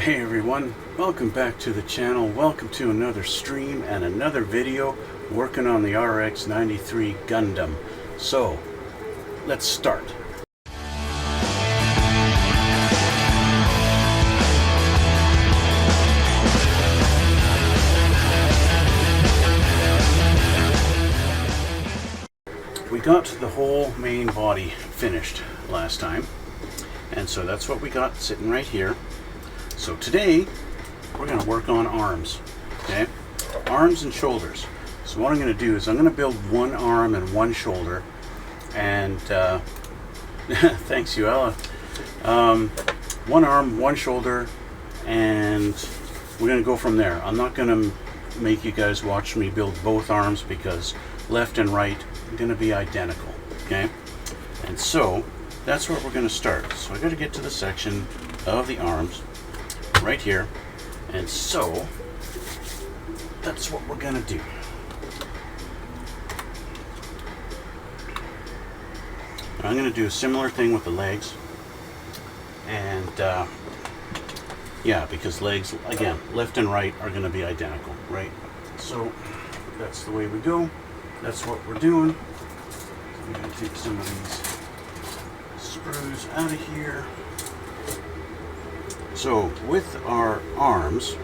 Hey everyone, welcome back to the channel. Welcome to another stream and another video working on the RX-93 Gundam. So, let's start. We got the whole main body finished last time, and so that's what we got sitting right here. So today we're going to work on arms, okay? Arms and shoulders. So what I'm going to do is I'm going to build one arm and one shoulder, and thanks you, Ella. One arm, one shoulder, and we're going to go from there. I'm not going to make you guys watch me build both arms because left and right are going to be identical, okay? And so that's where we're going to start. So I got to get to the section of the arms right here, and so that's what we're gonna do. I'm gonna do a similar thing with the legs, and yeah, because legs, again, left and right are gonna be identical, right? So that's the way we go. That's what we're doing. So I'm gonna take some of these screws out of here. So with our arms,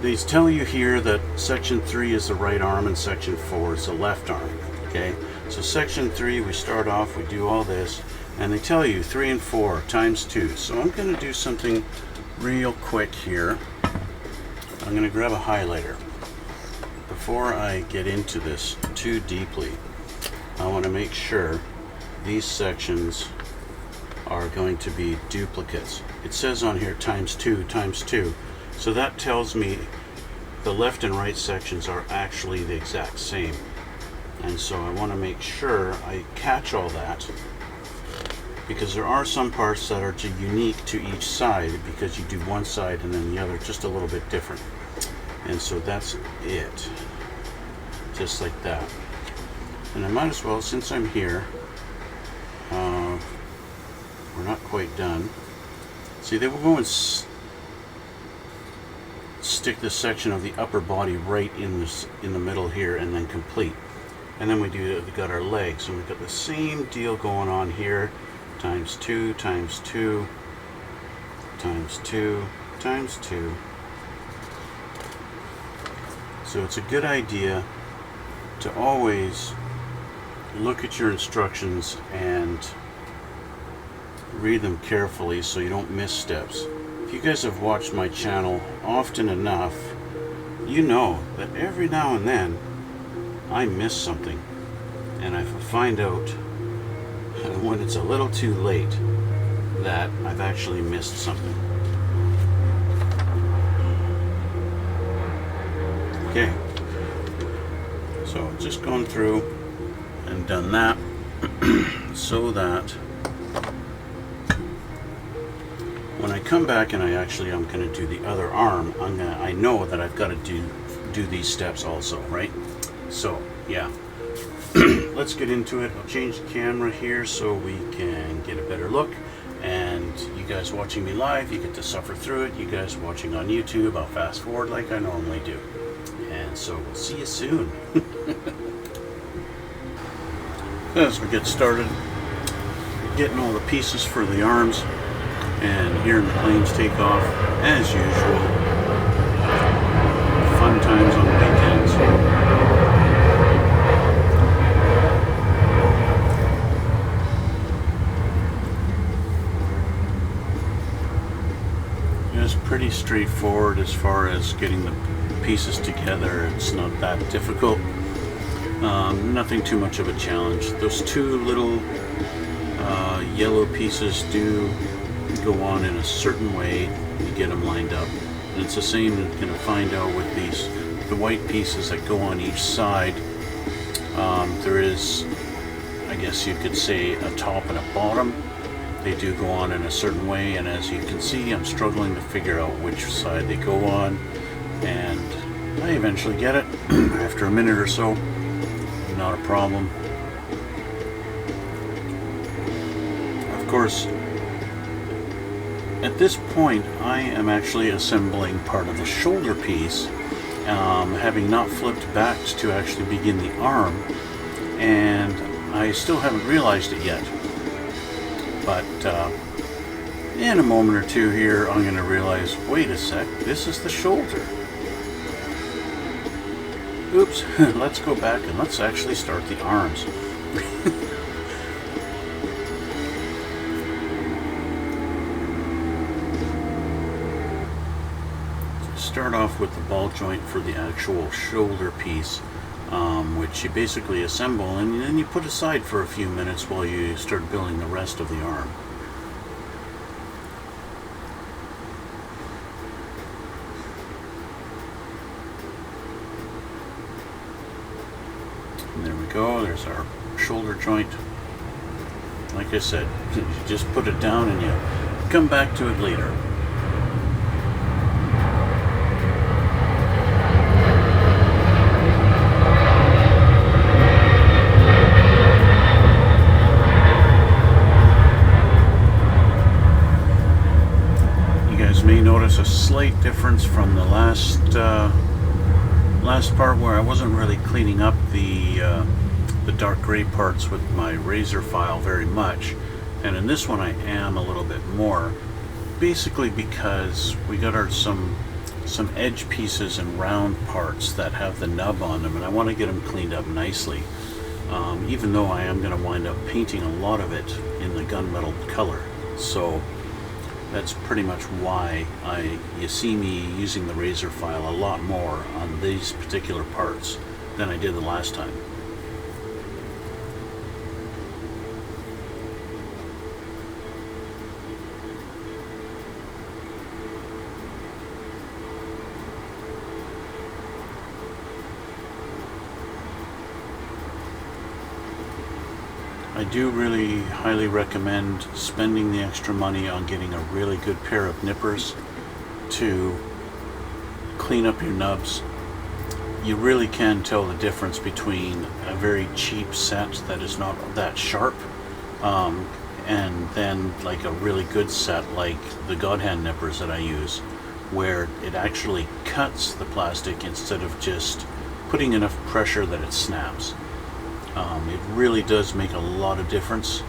these tell you here that section 3 is the right arm and section 4 is the left arm, okay? So section 3, we start off, we do all this, and they tell you 3 and 4 times 2. So I'm going to do something real quick here. I'm going to grab a highlighter. Before I get into this too deeply, I want to make sure these sections are going to be duplicates. It says on here times 2 times 2, so that tells me the left and right sections are actually the exact same, and so I want to make sure I catch all that, because there are some parts that are unique to each side because you do one side and then the other just a little bit different, and so that's it, just like that. And I might as well, since I'm here, we're not quite done. See, they will go and stick this section of the upper body right in the middle here, and then complete. And then we got our legs, and we've got the same deal going on here. Times 2 times 2 times 2 times 2. So it's a good idea to always look at your instructions and read them carefully so you don't miss steps. If you guys have watched my channel often enough, you know that every now and then I miss something, and I find out when it's a little too late that I've actually missed something. Okay, so just gone through and done that so that when I come back and I'm going to do the other arm, I know that I've got to do these steps also, right? So yeah, let's get into it. I'll change the camera here so we can get a better look, and you guys watching me live, you get to suffer through it. You guys watching on YouTube, I'll fast forward like I normally do, and so we'll see you soon. As we get started, getting all the pieces for the arms and hearing the planes take off, as usual. Fun times on the weekends. It's pretty straightforward as far as getting the pieces together. It's not that difficult. Nothing too much of a challenge. Those two little yellow pieces do go on in a certain way. You get them lined up, and it's the same you're going to find out with the white pieces that go on each side. There is, I guess you could say, a top and a bottom. They do go on in a certain way, and as you can see, I'm struggling to figure out which side they go on, and I eventually get it after a minute or so. Not a problem. Of course, at this point, I am actually assembling part of the shoulder piece, having not flipped back to actually begin the arm, and I still haven't realized it yet. But in a moment or two here, I'm going to realize, wait a sec, this is the shoulder. Oops, let's go back and let's actually start the arms. Start off with the ball joint for the actual shoulder piece, which you basically assemble and then you put aside for a few minutes while you start building the rest of the arm. And there we go, there's our shoulder joint. Like I said, you just put it down and you come back to it later. May notice a slight difference from the last part where I wasn't really cleaning up the dark gray parts with my razor file very much, and in this one I am a little bit more, basically because we got some edge pieces and round parts that have the nub on them, and I want to get them cleaned up nicely, even though I am going to wind up painting a lot of it in the gunmetal color. So that's pretty much why you see me using the razor file a lot more on these particular parts than I did the last time. I do really highly recommend spending the extra money on getting a really good pair of nippers to clean up your nubs. You really can tell the difference between a very cheap set that is not that sharp and then like a really good set like the Godhand nippers that I use, where it actually cuts the plastic instead of just putting enough pressure that it snaps. It really does make a lot of difference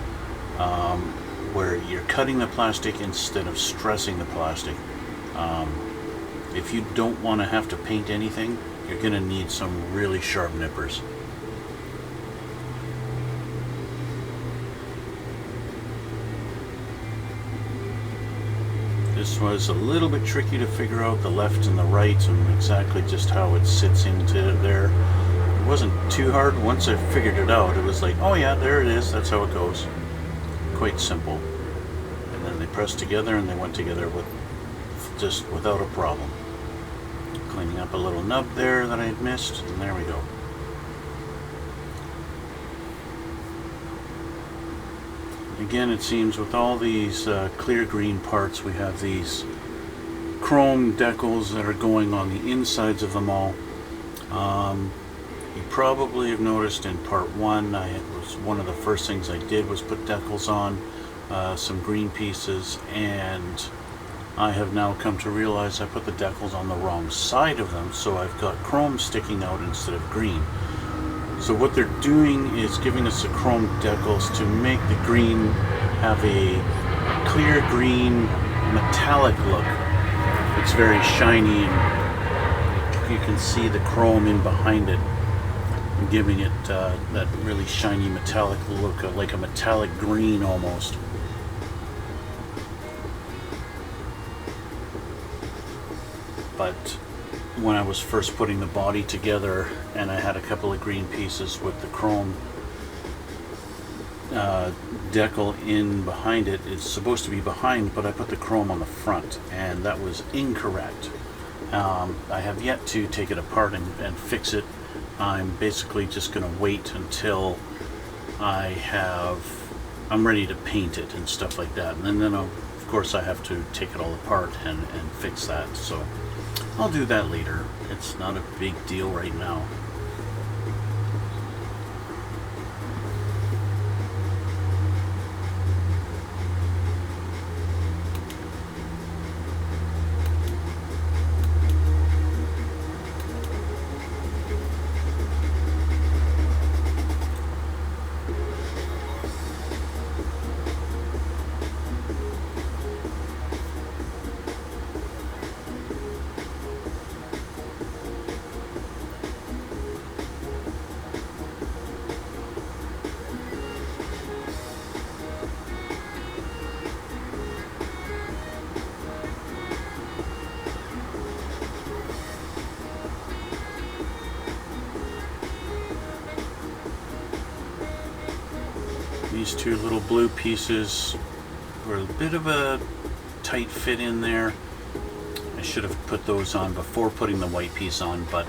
where you're cutting the plastic instead of stressing the plastic. If you don't want to have to paint anything, you're going to need some really sharp nippers. This was a little bit tricky to figure out the left and the right and exactly just how it sits into there. It wasn't too hard. Once I figured it out, it was like, oh yeah, there it is, that's how it goes. Quite simple. And then they pressed together and they went together just without a problem. Cleaning up a little nub there that I had missed, and there we go. Again, it seems with all these clear green parts, we have these chrome decals that are going on the insides of them all. You probably have noticed in part one, one of the first things I did was put decals on some green pieces, and I have now come to realize I put the decals on the wrong side of them, so I've got chrome sticking out instead of green. So what they're doing is giving us the chrome decals to make the green have a clear green metallic look. It's very shiny and you can see the chrome in behind it, giving it that really shiny metallic look, like a metallic green almost. But when I was first putting the body together and I had a couple of green pieces with the chrome decal in behind it, it's supposed to be behind, but I put the chrome on the front, and that was incorrect. I have yet to take it apart and fix it. I'm basically just going to wait until I'm ready to paint it and stuff like that, and then of course I have to take it all apart and fix that. So I'll do that later. It's not a big deal right now. two little blue pieces were a bit of a tight fit in there. I should have put those on before putting the white piece on, but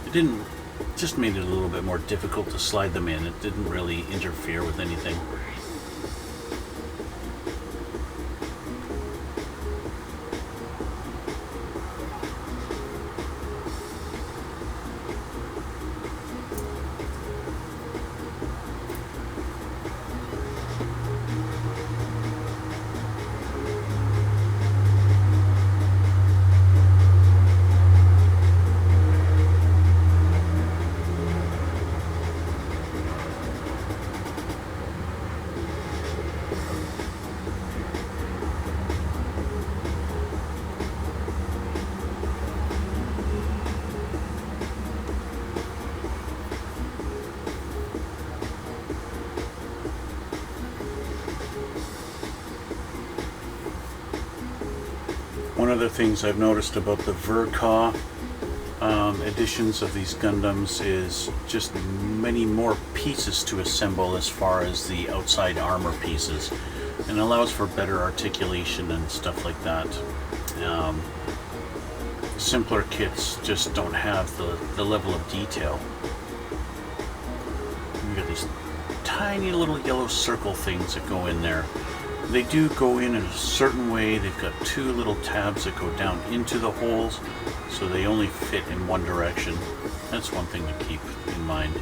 it didn't, just made it a little bit more difficult to slide them in. It didn't really interfere with anything. One of the things I've noticed about the Verka editions of these Gundams is just many more pieces to assemble as far as the outside armor pieces, and allows for better articulation and stuff like that. Simpler kits just don't have the level of detail. We've got these tiny little yellow circle things that go in there. They do go in a certain way. They've got two little tabs that go down into the holes, so they only fit in one direction. That's one thing to keep in mind.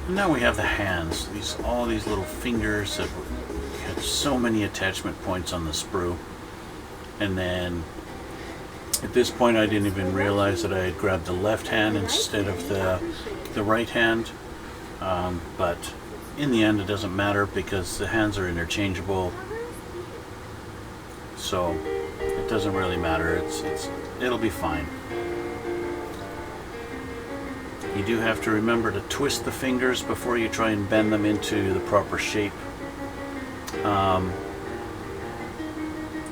And now we have the hands. All these little fingers that have so many attachment points on the sprue. And then at this point I didn't even realize that I had grabbed the left hand instead of the right hand. But in the end, it doesn't matter because the hands are interchangeable, so it doesn't really matter. It'll be fine. You do have to remember to twist the fingers before you try and bend them into the proper shape.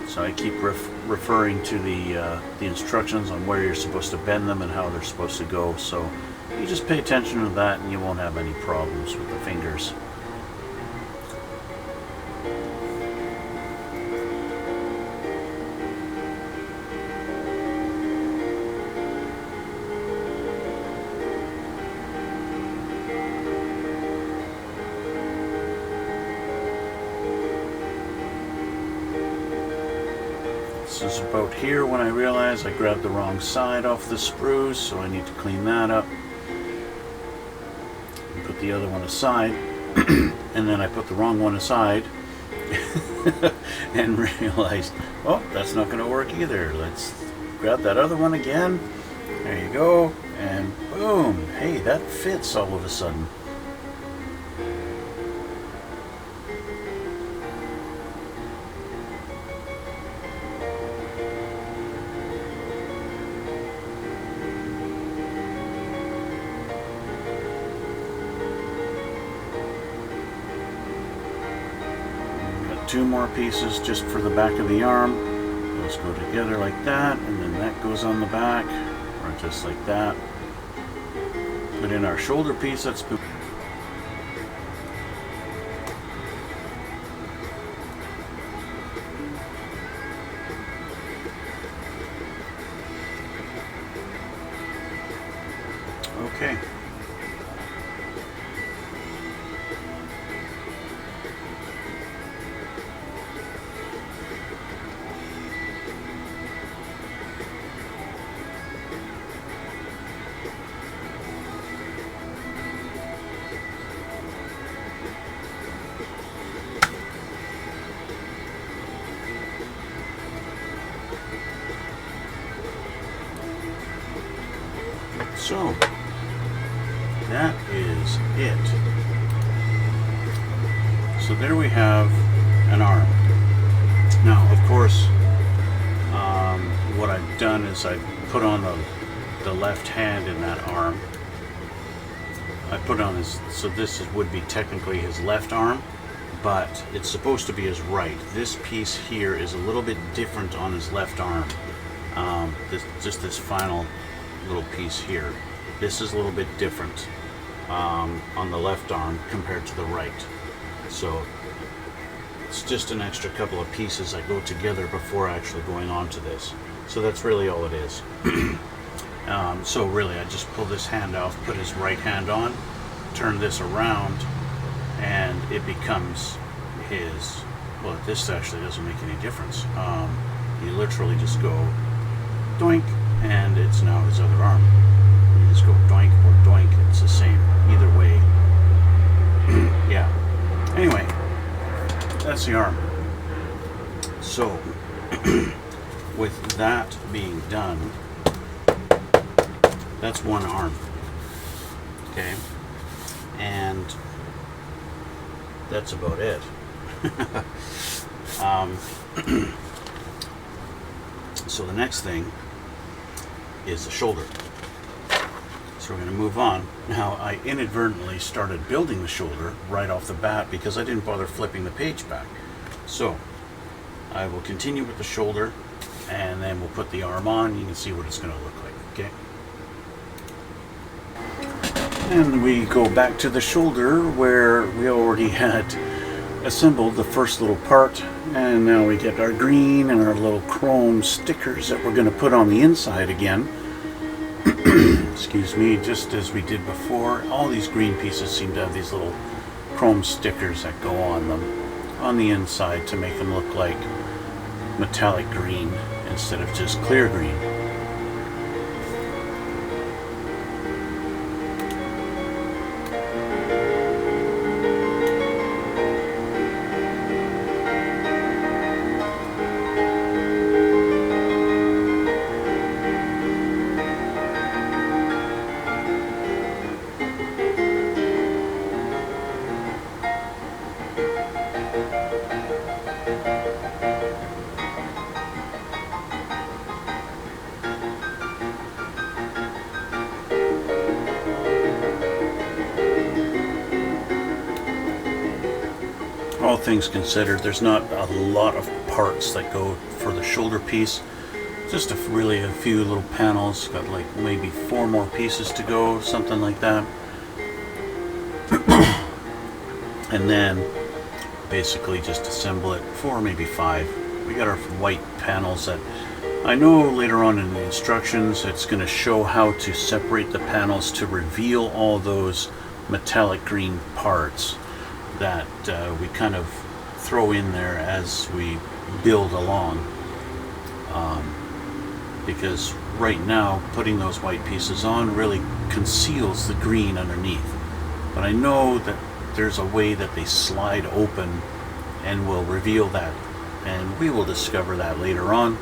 So I keep referring to the instructions on where you're supposed to bend them and how they're supposed to go. So you just pay attention to that and you won't have any problems with the fingers. This is about here when I realized I grabbed the wrong side off the sprues, so I need to clean that up. Put the other one aside, and then I put the wrong one aside and realized, oh, that's not going to work either. Let's grab that other one again. There you go, and boom, hey, that fits all of a sudden. Two more pieces just for the back of the arm. Those go together like that, and then that goes on the back, or just like that. Put in our shoulder piece. That's okay. So that is it. So there we have an arm. Now, of course, what I've done is I've put on the left hand in that arm. I put on his, so this would be technically his left arm, but it's supposed to be his right. This piece here is a little bit different on his left arm. This final little piece here. This is a little bit different on the left arm compared to the right. So it's just an extra couple of pieces that go together before actually going on to this. So that's really all it is. So really, I just pull this hand off, put his right hand on, turn this around, and it becomes his. Well, this actually doesn't make any difference. You literally just go doink, and it's now his other arm. You just go doink or doink. It's the same either way. Yeah. Anyway, that's the arm. So, with that being done, that's one arm. Okay, and that's about it. So the next thing is the shoulder. So we're going to move on. Now, I inadvertently started building the shoulder right off the bat because I didn't bother flipping the page back. So I will continue with the shoulder, and then we'll put the arm on. You can see what it's going to look like. Okay. And we go back to the shoulder where we already had assembled the first little part, and now we get our green and our little chrome stickers that we're going to put on the inside again. Excuse me, just as we did before. All these green pieces seem to have these little chrome stickers that go on them on the inside to make them look like metallic green instead of just clear green. All things considered, there's not a lot of parts that go for the shoulder piece. Just really a few little panels. Got like maybe 4 more pieces to go, something like that. And then basically just assemble it, 4, maybe 5. We got our white panels that I know later on in the instructions it's going to show how to separate the panels to reveal all those metallic green parts that we kind of throw in there as we build along, because right now putting those white pieces on really conceals the green underneath, but I know that there's a way that they slide open and will reveal that, and we will discover that later on.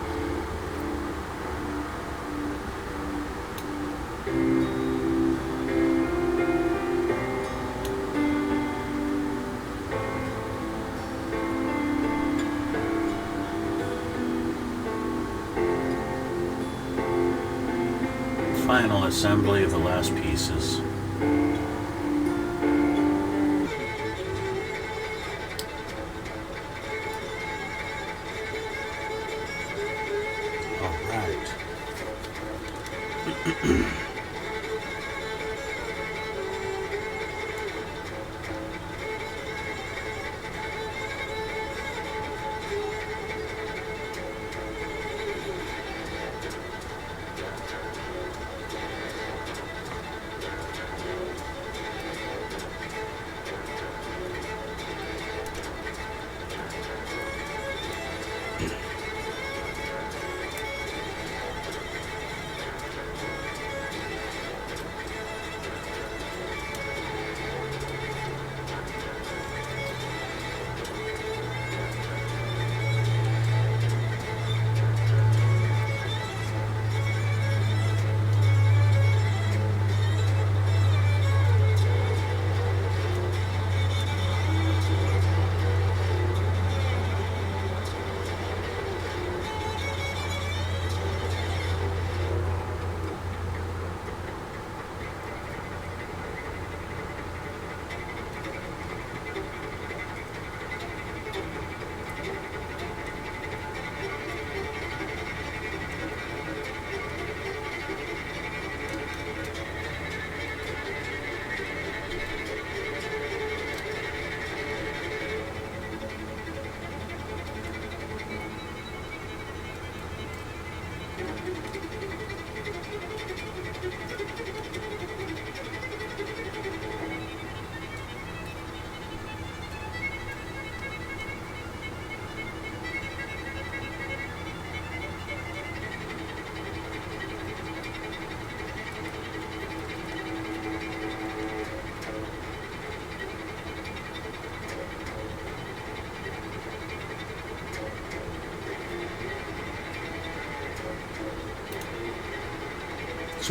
Final assembly of the last pieces. All right.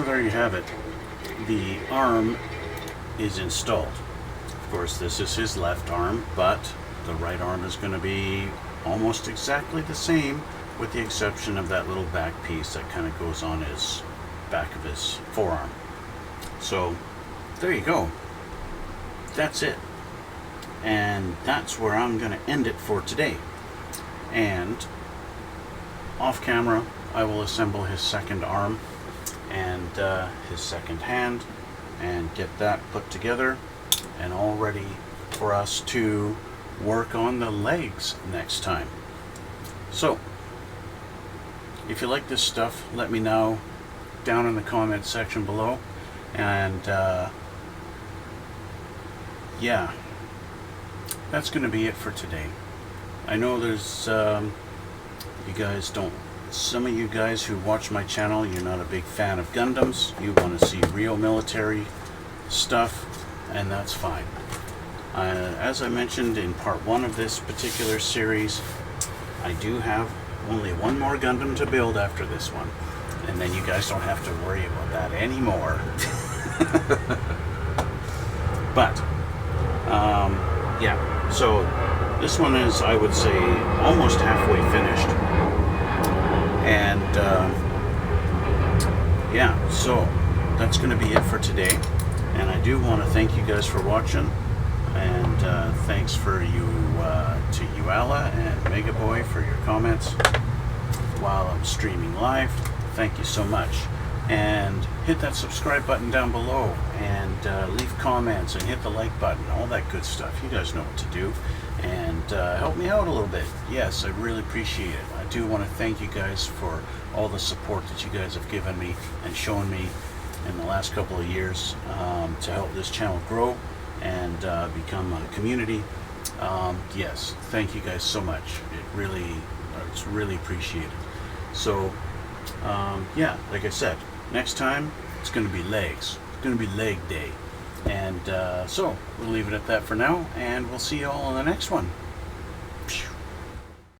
So there you have it. The arm is installed. Of course, this is his left arm, but the right arm is going to be almost exactly the same, with the exception of that little back piece that kind of goes on his back of his forearm. So there you go. That's it. And that's where I'm going to end it for today. And off camera, I will assemble his second arm and his second hand and get that put together and all ready for us to work on the legs next time. So if you like this stuff, let me know down in the comment section below. And yeah, that's going to be it for today. I know there's you guys don't, some of you guys who watch my channel, you're not a big fan of Gundams. You want to see real military stuff, and that's fine. As I mentioned in part 1 of this particular series, I do have only one more Gundam to build after this one, and then you guys don't have to worry about that anymore. But yeah, so this one is, I would say, almost halfway finished. And yeah, so that's going to be it for today. And I do want to thank you guys for watching. And thanks for you to Uala and Megaboy for your comments while I'm streaming live. Thank you so much. And hit that subscribe button down below, and leave comments, and hit the like button, all that good stuff. You guys know what to do. And help me out a little bit. Yes, I really appreciate it. I do want to thank you guys for all the support that you guys have given me and shown me in the last couple of years to help this channel grow and become a community. Yes, thank you guys so much. It's really appreciated. So yeah, like I said, next time it's going to be legs. It's going to be leg day. And so we'll leave it at that for now, and we'll see you all on the next one.